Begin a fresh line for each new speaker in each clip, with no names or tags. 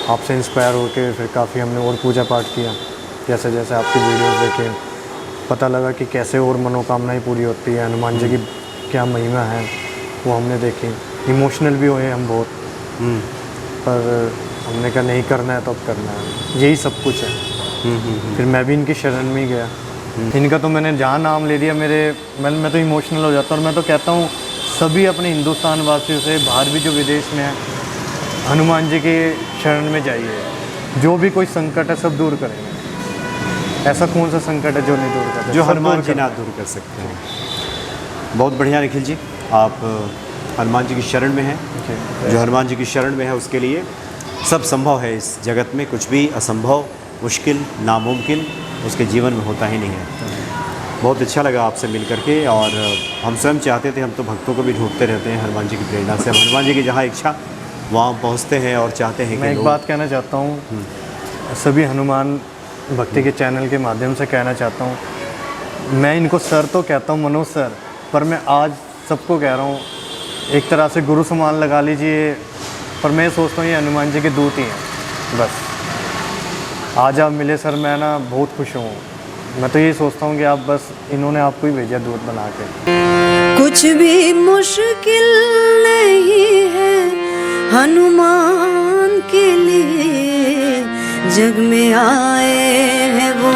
आपसे इंस्पायर होकर फिर काफ़ी हमने और पूजा पाठ किया। जैसे जैसे आपकी वीडियोस देखे पता लगा कि कैसे और मनोकामनाएं पूरी होती है, हनुमान जी की क्या महिमा है वो हमने देखी। इमोशनल भी हुए हम बहुत, पर हमने कहा नहीं करना है तो अब करना है, यही सब कुछ है। फिर मैं भी इनकी शरण में ही गया। इनका तो मैंने जहाँ नाम ले दिया मैं तो इमोशनल हो जाता हूँ। और मैं तो कहता हूँ सभी अपने हिंदुस्तान वासियों से, बाहर भी जो विदेश में है, हनुमान जी के शरण में जाइए। जो भी कोई संकट है सब दूर करेंगे। ऐसा कौन सा संकट है जो नहीं दूर करते,
जो हनुमान जी ना दूर कर सकते हैं। बहुत बढ़िया निखिल जी, आप हनुमान जी की शरण में हैं। जो हनुमान जी की शरण में है उसके लिए सब संभव है। इस जगत में कुछ भी असंभव, मुश्किल, नामुमकिन उसके जीवन में होता ही नहीं है। बहुत अच्छा लगा आपसे मिल करके। और हम स्वयं चाहते थे, हम तो भक्तों को भी ढूंढते रहते हैं हनुमान जी की प्रेरणा से। हम हनुमान जी की जहाँ इच्छा वहाँ पहुँचते हैं और चाहते हैं कि
मैं एक बात कहना चाहता हूँ, सभी हनुमान भक्ति के चैनल के माध्यम से कहना चाहता हूँ, मैं इनको सर तो कहता हूँ, मनोज सर, पर मैं आज सबको कह रहा हूँ एक तरह से गुरु समान लगा लीजिए, पर मैं सोचता हूँ ये हनुमान जी के दूत ही हैं बस। आज आप मिले सर, मैं ना बहुत खुश हूँ। मैं तो ये सोचता हूँ कि आप बस इन्होंने आपको ही भेजा दूत बना के।
कुछ भी मुश्किल नहीं है हनुमान के लिए, जग में आए हैं वो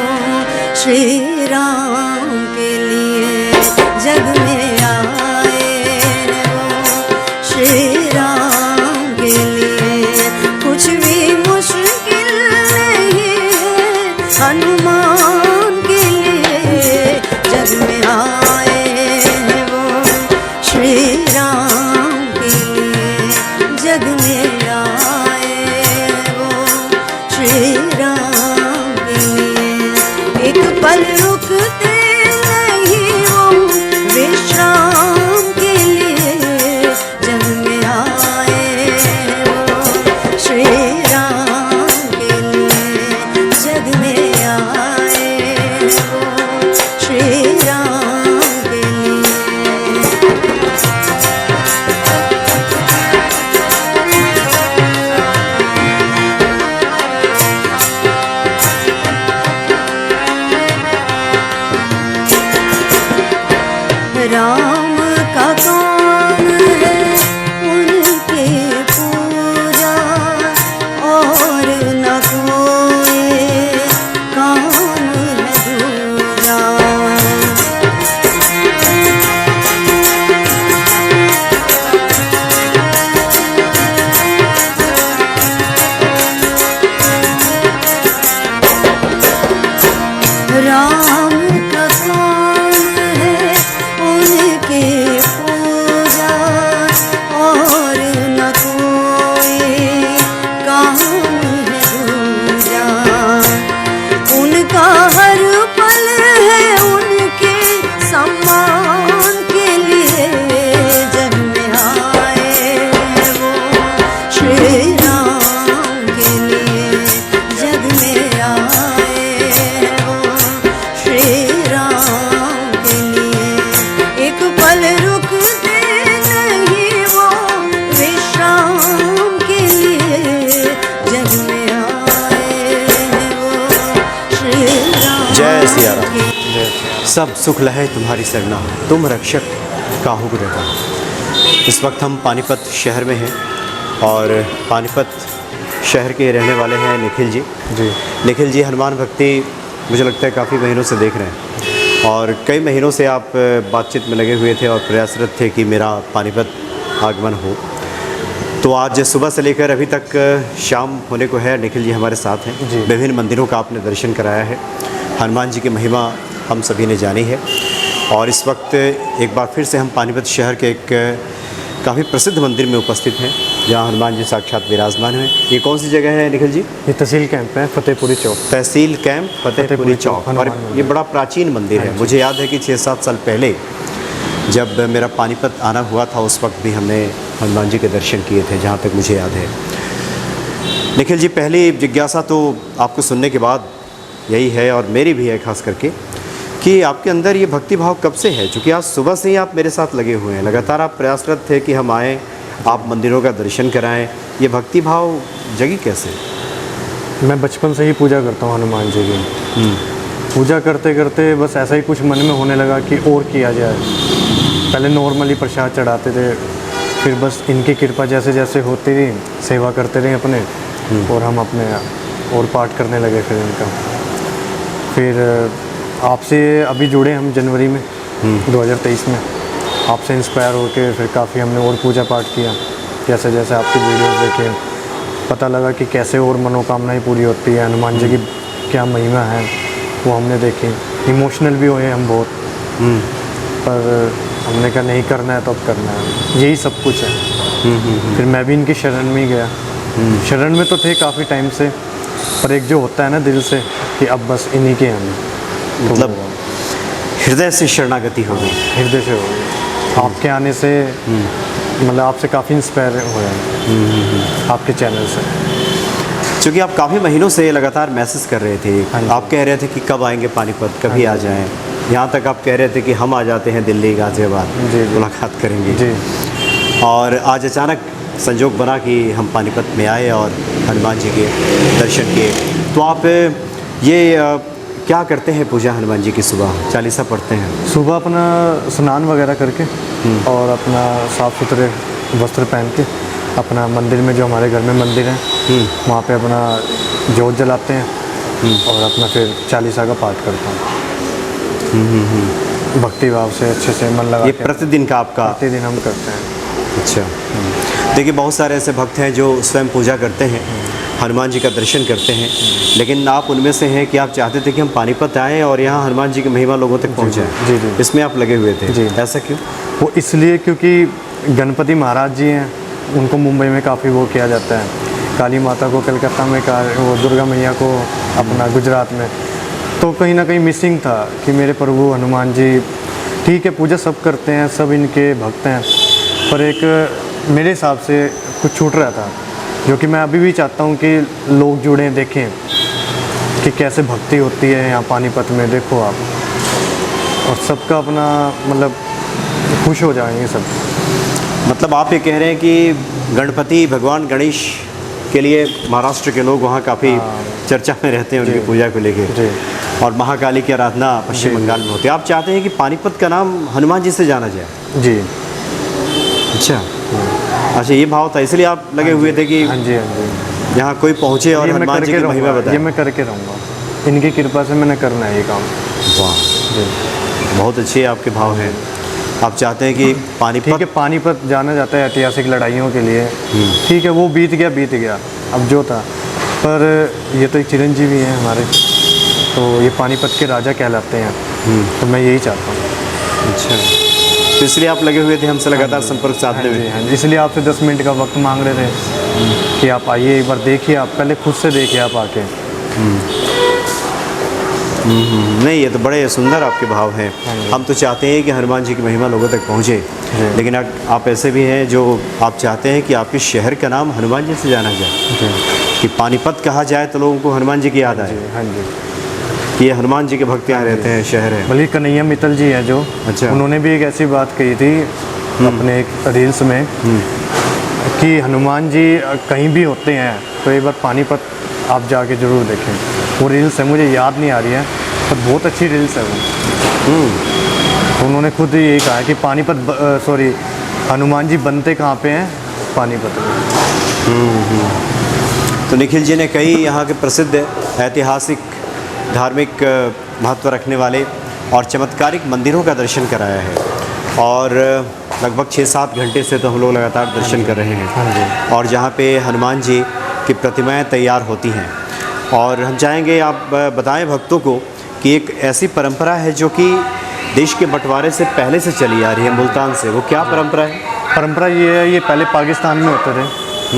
श्री राम के लिए। जग में आए हैं वो श्री राम के लिए। कुछ भी मुश्किल नहीं है हनुमान के लिए, जग में आए हैं वो श्री राम के लिए। जग में आए हैं वो श्री राम के लिए। एक पल रुकते नहीं वो विश्राम के लिए। जग में आए हैं वो श्री राम के लिए। जग में आए हैं वो श्री राम के लिए। राम का काम है उनके पूजा, और न कोई काम है दूजा। राम का काम है उनके पूजा, और न कोई काम है दूजा। उनका हर पल है उनके सम्मान के लिए। जग में आए हैं वो श्री राम के लिए। जग में आए हैं वो श्री राम के लिए। एक पल रुकते नहीं वो विश्राम के लिए। जग में आए हैं वो श्री राम।
जय सिया राम। सब सुख लहे तुम्हारी सरना, तुम रक्षक काहू को रहता। इस वक्त हम पानीपत शहर में हैं और पानीपत शहर के रहने वाले हैं निखिल जी। निखिल जी हनुमान भक्ति मुझे लगता है काफ़ी महीनों से देख रहे हैं, और कई महीनों से आप बातचीत में लगे हुए थे और प्रयासरत थे कि मेरा पानीपत आगमन हो। तो आज सुबह से लेकर अभी तक शाम होने को है, निखिल जी हमारे साथ हैं। विभिन्न मंदिरों का आपने दर्शन कराया है, हनुमान जी की महिमा हम सभी ने जानी है। और इस वक्त एक बार फिर से हम पानीपत शहर के एक काफ़ी प्रसिद्ध मंदिर में उपस्थित हैं, जहाँ हनुमान जी साक्षात विराजमान हैं। ये कौन सी जगह है निखिल जी?
ये तहसील कैंप है, फतेहपुरी चौक।
तहसील कैंप फतेहपुरी चौक। और ये बड़ा प्राचीन मंदिर है। मुझे याद है कि 6-7 साल पहले जब मेरा पानीपत आना हुआ था, उस वक्त भी हमने हनुमान जी के दर्शन किए थे, जहाँ तक मुझे याद है। निखिल जी, पहली जिज्ञासा तो आपको सुनने के बाद यही है, और मेरी भी है खास करके, कि आपके अंदर ये भक्ति भाव कब से है? क्योंकि आज सुबह से ही आप मेरे साथ लगे हुए हैं, लगातार आप प्रयासरत थे कि हम आएँ, आप मंदिरों का दर्शन कराएं। ये भक्ति भाव जगी कैसे?
मैं बचपन से ही पूजा करता हूँ हनुमान जी की। पूजा करते करते बस ऐसा ही कुछ मन में होने लगा कि और किया जाए। पहले नॉर्मली प्रसाद चढ़ाते थे, फिर बस इनकी कृपा जैसे जैसे होती रही, सेवा करते रहे अपने, और हम अपने और पाठ करने लगे फिर इनका। फिर आपसे अभी जुड़े हम जनवरी में 2023 में, आपसे इंस्पायर होके फिर काफ़ी हमने और पूजा पाठ किया। जैसे जैसे आपकी वीडियोस देखे पता लगा कि कैसे और मनोकामनाएं पूरी होती है, हनुमान जी की क्या महिमा है वो हमने देखी। इमोशनल भी हुए हम बहुत, पर हमने कहा नहीं करना है तो अब करना है, यही सब कुछ है। फिर मैं भी इनकी शरण में ही गया। शरण में तो थे काफ़ी टाइम से, पर एक जो होता है ना दिल से कि अब बस इन्हीं के हम,
मतलब हृदय से शरणागति हो गई।
हृदय से हो गई। आपके आने से मतलब आपसे काफ़ी इंस्पायर हुए हैं, आपके चैनल से।
क्योंकि आप काफ़ी महीनों से लगातार मैसेज कर रहे थे, आप कह रहे थे कि कब आएंगे पानीपत, कभी आ जाएं। यहाँ तक आप कह रहे थे कि हम आ जाते हैं दिल्ली गाज़ियाबाद, मुलाकात करेंगे
जी।
और आज अचानक संजोग बना कि हम पानीपत में आए और हनुमान जी के दर्शन किए। तो आप ये क्या करते हैं पूजा हनुमान जी की? सुबह चालीसा पढ़ते हैं?
सुबह अपना स्नान वगैरह करके और अपना साफ़ सुथरे वस्त्र पहन के अपना मंदिर में, जो हमारे घर में मंदिर है, वहाँ पे अपना जोत जलाते हैं और अपना फिर चालीसा का पाठ करता हूँ भक्ति भाव से, अच्छे से मन लगा
ये
के।
प्रतिदिन का आपका?
प्रतिदिन हम करते हैं।
अच्छा। देखिए बहुत सारे ऐसे भक्त हैं जो स्वयं पूजा करते हैं, हनुमान जी का दर्शन करते हैं, लेकिन आप उनमें से हैं कि आप चाहते थे कि हम पानीपत आएँ और यहाँ हनुमान जी की महिमा लोगों तक पहुँचाएँ।
जी जी।
इसमें आप लगे हुए थे।
जी।
ऐसा क्यों?
वो इसलिए क्योंकि गणपति महाराज जी हैं, उनको मुंबई में काफ़ी वो किया जाता है, काली माता को कलकत्ता में, वो दुर्गा मैया को अपना गुजरात में। तो कहीं ना कहीं मिसिंग था कि मेरे प्रभु हनुमान जी, ठीक है पूजा सब करते हैं, सब इनके भक्त हैं, पर एक मेरे हिसाब से कुछ छूट रहा था, जो कि मैं अभी भी चाहता हूँ कि लोग जुड़ें, देखें कि कैसे भक्ति होती है यहाँ पानीपत में। देखो आप, और सबका अपना मतलब खुश हो जाएंगे सब।
मतलब आप ये कह रहे हैं कि गणपति भगवान गणेश के लिए महाराष्ट्र के लोग वहाँ काफ़ी चर्चा में रहते हैं, उनकी पूजा को लेके, और महाकाली की आराधना पश्चिम बंगाल में होती है। आप चाहते हैं कि पानीपत का नाम हनुमान जी से जाना जाए?
जी।
अच्छा अच्छा, ये भाव था, इसलिए आप लगे हुए थे कि
हाँ जी, हाँ जी,
यहाँ कोई पहुँचे और
ये मैं
हनुमान जी
करके
की महिमा
रहूँगा,
बताए।
ये मैं करके रहूँगा, इनकी कृपा से मैंने करना है ये काम।
वाह,
जी।
बहुत अच्छे आपके भाव हैं। आप चाहते हैं कि
ठीक
पानीपत,
है, पानीपत जाना जाता है ऐतिहासिक लड़ाइयों के लिए, ठीक है, वो बीत गया, अब जो था, पर ये तो एक चिरंजीवी हैं हमारे, तो ये पानीपत के राजा कहलाते हैं, तो मैं यही चाहता हूँ।
अच्छा, तो इसलिए आप लगे हुए थे हमसे लगातार संपर्क साधने
हाँ जी,
में।
हाँ जी, इसलिए आपसे 10 मिनट का वक्त मांग रहे थे कि आप आइए एक बार देखिए, आप पहले खुद से देखिए आप आके।
नहीं, ये तो बड़े सुंदर आपके भाव हैं। हम तो चाहते हैं कि हनुमान जी की महिमा लोगों तक पहुँचे, लेकिन आप ऐसे भी हैं जो आप चाहते हैं कि आपके शहर का नाम हनुमान जी से जाना जाए, कि पानीपत कहा जाए तो लोगों को हनुमान जी की याद आए,
हाँ जी,
कि ये हनुमान जी के भक्त यहाँ रहते हैं, शहर है।
बल्कि कन्हैया मित्तल जी हैं जो,
अच्छा।
उन्होंने भी एक ऐसी बात कही थी अपने एक रील्स में कि हनुमान जी कहीं भी होते हैं तो एक बार पानीपत आप जाके ज़रूर देखें। वो रील्स है, मुझे याद नहीं आ रही है, पर बहुत अच्छी रील्स है वो। उन्होंने खुद यही कहा है कि पानीपत, सॉरी, हनुमान जी बनते कहाँ पे हैं? पानीपत में।
तो निखिल जी ने कई यहाँ के प्रसिद्ध ऐतिहासिक धार्मिक महत्व रखने वाले और चमत्कारिक मंदिरों का दर्शन कराया है, और लगभग 6-7 घंटे से तो हम लोग लगातार दर्शन कर रहे हैं, और जहाँ पे हनुमान जी की प्रतिमाएं तैयार होती हैं। और हम चाहेंगे आप बताएं भक्तों को कि एक ऐसी परंपरा है जो कि देश के बंटवारे से पहले से चली आ रही है, मुल्तान से। वो क्या परंपरा है?
परंपरा ये है, ये पहले पाकिस्तान में होते थे,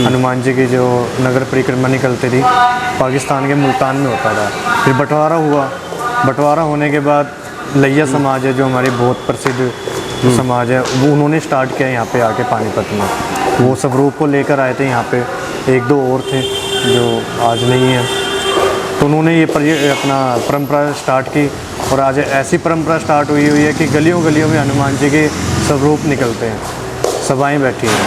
हनुमान जी की जो नगर परिक्रमा निकलती थी पाकिस्तान के मुल्तान में होता था। फिर बंटवारा हुआ, बंटवारा होने के बाद लैया समाज है जो हमारी बहुत प्रसिद्ध समाज है, वो उन्होंने स्टार्ट किया यहाँ पे आके पानीपत में। वो सब रूप को लेकर आए थे यहाँ पे, 1-2 और थे जो आज नहीं है, तो उन्होंने ये अपना परंपरा स्टार्ट की, और आज ऐसी परंपरा स्टार्ट हुई है कि गलियों गलियों में हनुमान जी के सब रूप निकलते हैं, सभाएँ बैठी हैं।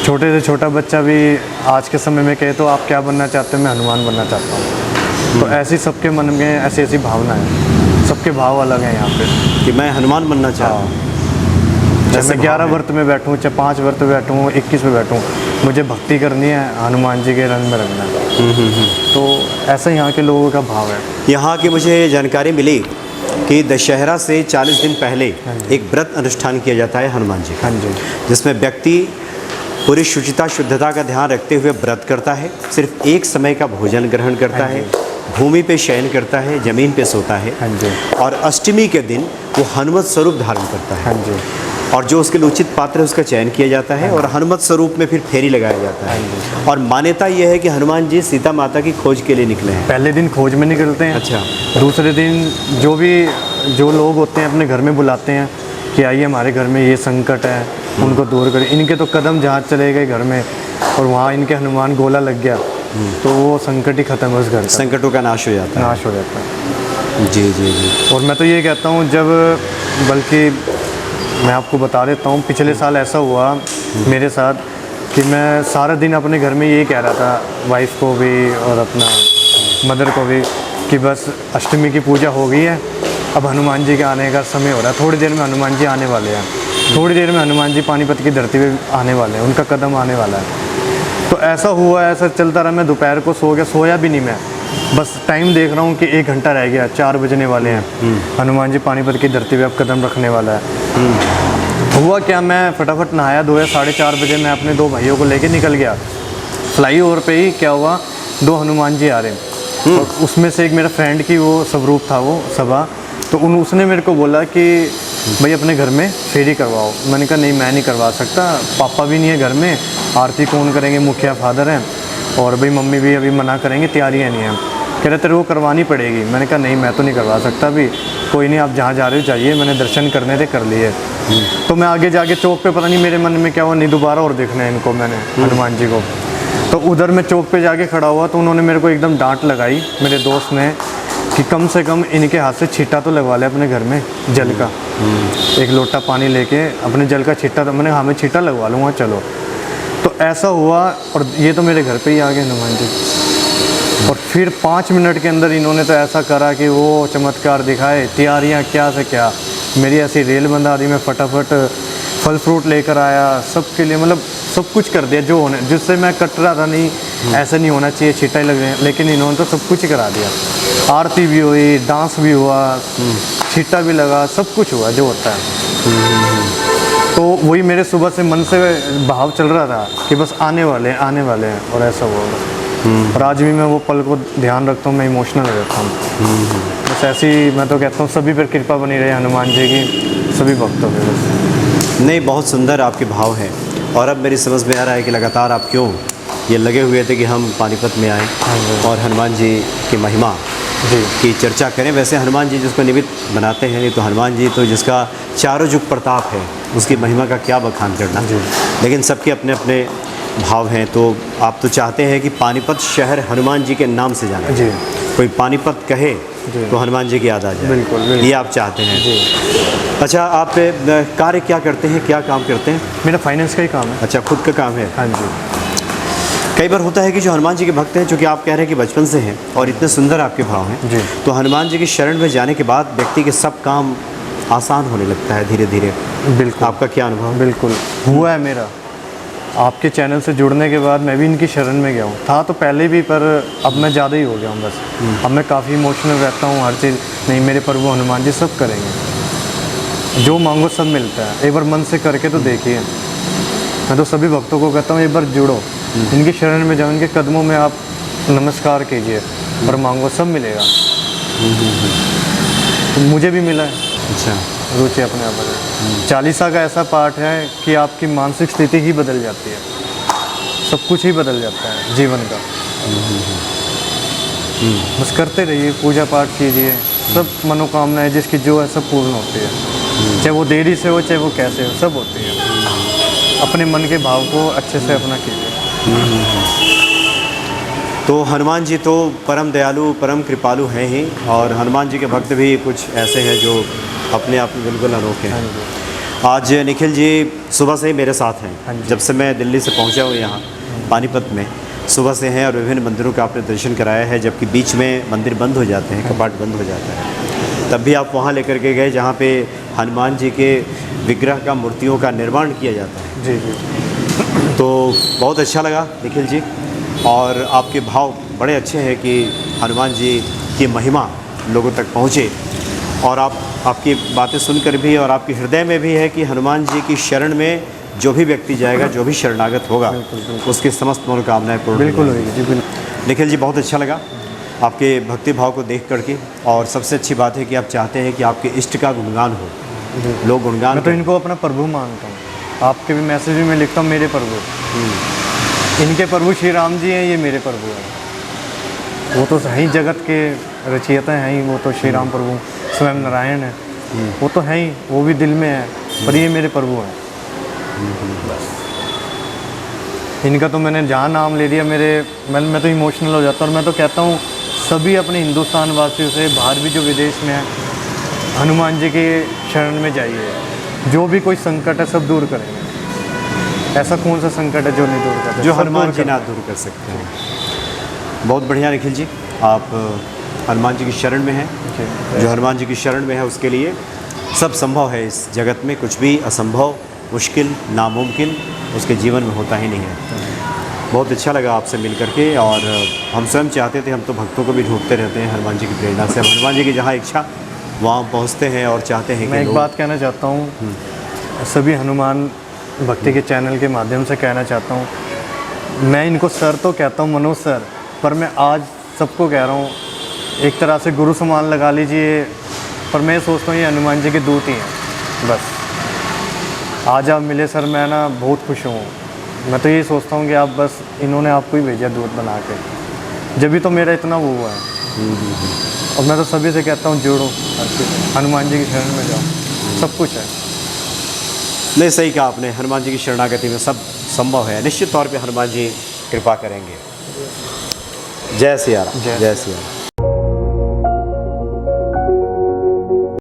छोटे से छोटा बच्चा भी आज के समय में कहे तो आप क्या बनना चाहते हो, मैं हनुमान बनना चाहता हूँ। तो ऐसी सबके मन में ऐसी ऐसी भावना है, सबके भाव अलग हैं यहाँ पे
कि मैं हनुमान बनना चाहता हूँ।
चाहे मैं 11 व्रत में बैठूँ, चाहे 5 व्रत में बैठूँ, 21 में बैठूँ, मुझे भक्ति करनी है, हनुमान जी के रंग में रखना है। तो ऐसा यहाँ के लोगों का भाव है।
यहाँ की मुझे जानकारी मिली कि दशहरा से 40 दिन पहले एक व्रत अनुष्ठान किया जाता है हनुमान जी का,
हाँ जी,
जिसमें व्यक्ति पूरी शुचिता शुद्धता का ध्यान रखते हुए व्रत करता है, सिर्फ एक समय का भोजन ग्रहण करता है, भूमि पे शयन करता है, जमीन पे सोता है,
हाँ जी,
और अष्टमी के दिन वो हनुमत स्वरूप धारण करता है।
हाँ जी,
और जो उसके लिए उचित पात्र है उसका चयन किया जाता है और हनुमत स्वरूप में फिर फेरी लगाया जाता है। और मान्यता यह है कि हनुमान जी सीता माता की खोज के लिए निकले हैं।
पहले दिन खोज में निकलते हैं।
अच्छा।
दूसरे दिन जो लोग होते हैं अपने घर में बुलाते हैं कि आइए हमारे घर में ये संकट है, उनको दूर करें। इनके तो कदम जहाँ चले गए घर में और वहाँ इनके हनुमान गोला लग गया तो वो संकट ही खत्म है उस घर का,
संकटों का नाश हो जाता है।
नाश हो जाता है।
जी जी जी।
और मैं तो ये कहता हूँ बल्कि मैं आपको बता देता हूँ, पिछले साल ऐसा हुआ मेरे साथ कि मैं सारा दिन अपने घर में यही कह रहा था, वाइफ को भी और अपना मदर को भी, कि बस अष्टमी की पूजा हो गई है, अब हनुमान जी के आने का समय हो रहा है, थोड़ी देर में हनुमान जी आने वाले हैं, थोड़ी देर में हनुमान जी पानीपत की धरती पे आने वाले हैं, उनका कदम आने वाला है। तो ऐसा हुआ, ऐसा चलता रहा। मैं दोपहर को सोया भी नहीं, मैं बस टाइम देख रहा हूँ कि 1 घंटा रह गया, 4 बजने वाले हैं, हनुमान जी पानीपत की धरती पे अब कदम रखने वाला है। हुआ क्या, मैं फटाफट नहाया धोया, 4:30 बजे मैं अपने 2 भाइयों को लेके निकल गया। फ्लाईओवर पे ही क्या हुआ, 2 हनुमान जी आ रहे हैं और उसमें से एक मेरा फ्रेंड की वो स्वरूप था, वो सभा, तो उसने मेरे को बोला कि भाई अपने घर में फेरी करवाओ। मैंने कहा नहीं, मैं नहीं करवा सकता, पापा भी नहीं है घर में, आरती कौन करेंगे, मुखिया फादर हैं, और भाई मम्मी भी अभी मना करेंगे, तैयारियाँ नहीं हैं। कह रहे तेरे को करवानी पड़ेगी। मैंने कहा नहीं, मैं तो नहीं करवा सकता अभी, कोई नहीं, आप जहाँ जा रहे हो जाइए, मैंने दर्शन करने थे, कर लिए। तो मैं आगे जाके चौक पे, पता नहीं मेरे मन में क्या हुआ, नहीं दोबारा और देखना है इनको मैंने, हनुमान जी को। तो उधर मैं चौक पे जाके खड़ा हुआ तो उन्होंने मेरे को एकदम डांट लगाई, मेरे दोस्त ने, कि कम से कम इनके हाथ से छिट्टा तो लगवा ले अपने घर में जल का, 1 लोटा पानी लेके अपने जल का छिट्टा। तो मैंने हाँ मैं छिट्टा लगवा लूँगा, चलो। तो ऐसा हुआ और ये तो मेरे घर पे ही आ गए हनुमान जी। और फिर 5 मिनट के अंदर इन्होंने तो ऐसा करा कि वो चमत्कार दिखाए, तैयारियाँ क्या से क्या, मेरी ऐसी रेल बंधा दी, मैं फटाफट फल फ्रूट लेकर आया सबके लिए, मतलब सब कुछ कर दिया जो होने, जिससे मैं कट रहा था, नहीं ऐसा नहीं होना चाहिए, छिट्टा ही लग रहे हैं, लेकिन इन्होंने तो सब कुछ ही करा दिया। आरती भी हुई, डांस भी हुआ, छिट्टा भी लगा, सब कुछ हुआ जो होता है। तो वही मेरे सुबह से मन से भाव चल रहा था कि बस आने वाले हैं, और ऐसा हुआ। और आज भी मैं वो पल को ध्यान रखता हूँ, मैं इमोशनल हो जाता हूँ। बस ऐसी मैं तो कहता हूँ सभी पर कृपा बनी रहे हनुमान जी की, सभी भक्तों पे बस।
नहीं, बहुत सुंदर आपके भाव हैं। और अब मेरी समझ में आ रहा है कि लगातार आप क्यों ये लगे हुए थे कि हम पानीपत में आएँ और हनुमान जी की महिमा की चर्चा करें। वैसे हनुमान जी जिसको निमित्त बनाते हैं, नहीं तो हनुमान जी तो जिसका चारों जुग प्रताप है, उसकी महिमा का क्या बखान करना। लेकिन सबके अपने अपने भाव हैं। तो आप तो चाहते हैं कि पानीपत शहर हनुमान जी के नाम से जाना,
जी,
कोई पानीपत कहे तो हनुमान जी की याद आ जाए।
बिल्कुल, बिल्कुल।
ये आप चाहते हैं।
जी।
अच्छा, आप कार्य क्या करते हैं, क्या काम करते हैं?
मेरा फाइनेंस का ही काम है।
अच्छा, खुद का काम है।
हाँ जी।
कई बार होता है कि जो हनुमान जी के भक्त हैं, जो कि आप कह रहे हैं कि बचपन से हैं और इतने सुंदर आपके भाव हैं,
जी,
तो हनुमान जी की शरण में जाने के बाद व्यक्ति के सब काम आसान होने लगता है धीरे धीरे।
बिल्कुल।
आपका क्या अनुभव?
बिल्कुल हुआ है मेरा। आपके चैनल से जुड़ने के बाद मैं भी इनकी शरण में गया हूँ, था तो पहले भी, पर अब मैं ज़्यादा ही हो गया हूँ बस। अब मैं काफ़ी इमोशनल रहता हूँ, हर चीज़, नहीं मेरे प्रभु हनुमान जी सब करेंगे, जो मांगो सब मिलता है, एक बार मन से करके तो देखिए। मैं तो सभी भक्तों को कहता हूँ एक बार जुड़ो, इनकी शरण में जाओ, इनके कदमों में आप नमस्कार कीजिए और मांगो सब मिलेगा। तो मुझे भी मिला है।
अच्छा,
रुचि अपने आप बदल। 40 का ऐसा पाठ है कि आपकी मानसिक स्थिति ही बदल जाती है, सब कुछ ही बदल जाता है जीवन का। बस करते रहिए, पूजा पाठ कीजिए, सब मनोकामनाएं जिसकी जो है सब पूर्ण होती है, चाहे वो देरी से हो चाहे वो कैसे हो, सब होती है। अपने मन के भाव को अच्छे से अपना कीजिए।
तो हनुमान जी तो परम दयालु, परम कृपालु हैं ही, और हनुमान जी के भक्त भी कुछ ऐसे हैं जो अपने आप में बिल्कुल अनोखे हैं। आज निखिल जी सुबह से ही मेरे साथ हैं, जब से मैं दिल्ली से पहुंचा हूँ यहाँ, पानीपत में सुबह से हैं और विभिन्न मंदिरों का आपने दर्शन कराया है, जबकि बीच में मंदिर बंद हो जाते हैं, कपाट बंद हो जाता है, तब भी आप वहाँ लेकर के गए जहाँ पे हनुमान जी के विग्रह का, मूर्तियों का निर्माण किया जाता है।
जी जी।
तो बहुत अच्छा लगा निखिल जी, और आपके भाव बड़े अच्छे हैं कि हनुमान जी की महिमा लोगों तक पहुँचे, और आपकी बातें सुनकर भी और आपके हृदय में भी है कि हनुमान जी की शरण में जो भी व्यक्ति जाएगा, जो भी शरणागत होगा, उसकी समस्त मनोकामनाएं पूर्ण
बिल्कुल
होंगी।
होगी जी, बिल्कुल।
निखिल जी, बहुत अच्छा लगा आपके भक्ति भाव को देख करके, और सबसे अच्छी बात है कि आप चाहते हैं कि आपके इष्ट का गुणगान हो, लोग गुणगान
मैं तो
करें।
इनको अपना प्रभु मानता हूँ। आपके भी मैसेज में लिखता हूँ मेरे प्रभु। इनके प्रभु श्री राम जी हैं, ये मेरे प्रभु हैं। वो तो सही जगत के रचयिता हैं ही, वो तो श्री राम प्रभु स्वयं नारायण है, वो तो हैं ही, वो भी दिल में है, पर ये मेरे प्रभु हैं। इनका तो मैंने जहाँ नाम ले लिया, मैं तो इमोशनल हो जाता हूँ। और मैं तो कहता हूँ सभी अपने हिंदुस्तान वासियों से, बाहर भी जो विदेश में है, हनुमान जी के शरण में जाइए। जो भी कोई संकट है सब दूर करेंगे। ऐसा कौन सा संकट है जो नहीं दूर करते,
जो
सब
हनुमान
दूर
जी ना दूर कर सकते हैं। बहुत बढ़िया निखिल जी, आप हनुमान जी की शरण में हैं। जो हनुमान जी की शरण में है उसके लिए सब संभव है। इस जगत में कुछ भी असंभव, मुश्किल, नामुमकिन उसके जीवन में होता ही नहीं है। बहुत अच्छा लगा आपसे मिल करके, और हम स्वयं चाहते थे, हम तो भक्तों को भी ढूंढते रहते हैं हनुमान जी की प्रेरणा से। हम हनुमान जी की जहाँ इच्छा वहाँ पहुँचते हैं, और चाहते हैं कि
मैं एक
लोग-
बात कहना चाहता हूँ, सभी हनुमान भक्ति के चैनल के माध्यम से कहना चाहता हूँ, मैं इनको सर तो कहता हूँ, मनोज सर, पर मैं आज सबको कह रहा हूँ, एक तरह से गुरु समान लगा लीजिए, पर मैं सोचता हूँ ये हनुमान जी के दूत ही हैं बस। आज आप मिले सर, मैं ना बहुत खुश हूँ। मैं तो ये सोचता हूँ कि आप बस, इन्होंने आपको ही भेजा दूत बना के, जब भी तो मेरा इतना वो हुआ है। और मैं तो सभी से कहता हूँ जोड़ो, हनुमान जी की शरण में जाओ, सब कुछ है।
नहीं, सही कहा आपने, हनुमान जी की शरणागति में सब संभव है। निश्चित तौर पे हनुमान जी कृपा करेंगे। जय सिया राम।
जय
जय सिया राम।